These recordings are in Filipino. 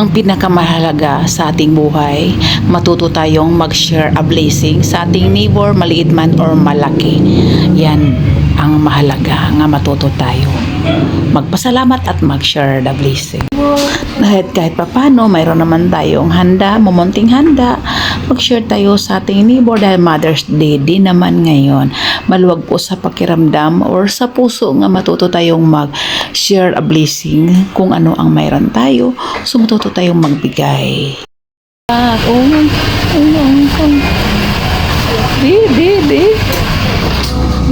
ang pinakamahalaga sa ating buhay, matuto tayong mag-share a blessing sa ating neighbor, maliit man or malaki. Yan ang mahalaga nga matuto tayo. Magpasalamat at mag-share the blessing. Kahit papano, mayroon naman tayong handa, mumunting handa. Mag-share tayo sa ating neighbor dahil Mother's Day din naman ngayon. Maluwag po sa pakiramdam or sa puso nga matuto tayong mag-share a blessing kung ano ang mayroon tayo. So matuto tayong magbigay. Di.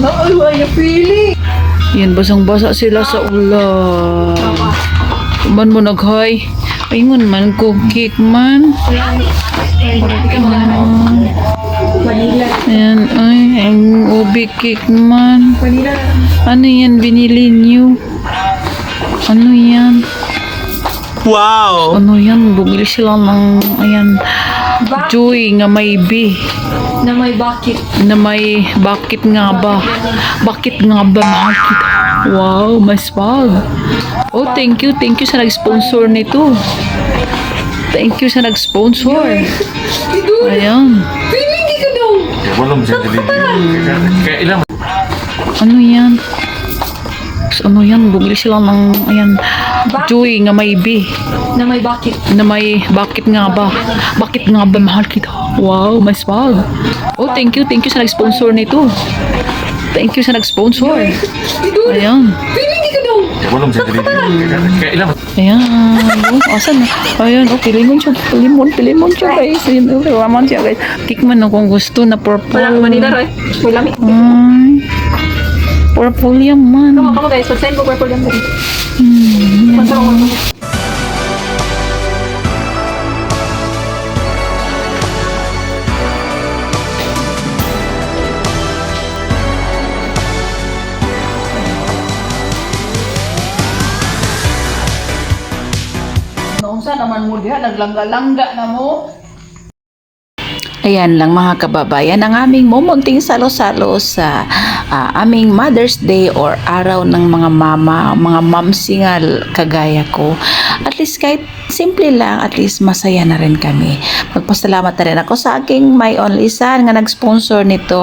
Naaway yung feeling. Yan, basang-basa sila sa ulan. Man mo nag-hi. Ayun man, cake man. Vanilla. Ayan, ay, ang ubi cake man. Vanilla. Ano yan, binili niyo? Ano yan? Wow! Ano yan? Bumili sila ng, ayan, Joy nga may B. Na may bucket. Na may bakit nga ba? Bakit nga ba bakit? Wow, mas pag. Oh, thank you sa nag-sponsor nito. Thank you sa nag-sponsor. Ayan. Feeling ka daw. Walang sandali. Kaya ilang Ano yan? Ano yan? Bumili sila ng, ayan, Joy nga may B. Na may bucket. Na may bakit nga ba? Bakit nga ba mahal kita? Wow, mas pag. Oh, thank you sa nag-sponsor nito. Thank you sa nag-sponsor. Ayan. Feeling ka daw. walang sandali. Kaya ilang Ayan. Oh, asan na? Ayan, oh, pilimon siya, guys. Ayan, oh, raman siya, guys. Kikman na kung gusto na purple. Wala, Manila, Roy. May lamig. Ay, purple yan man. Kamo guys, so send ko purple yan. Naunsa naman mo diha, naglangga-langga na mo. Ayan lang mga kababayan, ang aming mumunting salo-salo sa aming Mother's Day or araw ng mga mama, mga mamsingal kagaya ko. At least kahit simple lang, at least masaya na rin kami. Magpasalamat na rin ako sa aking my only son nga nag-sponsor nito.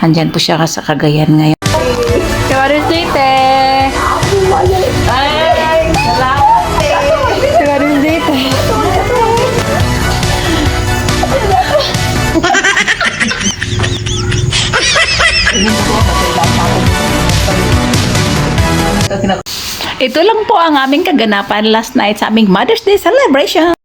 Andyan po siya sa Cagayan ngayon. Mother's Day, te! Ay, salamat, te! Mother's Day, te! Ito lang po ang aming kaganapan last night sa aming Mother's Day celebration.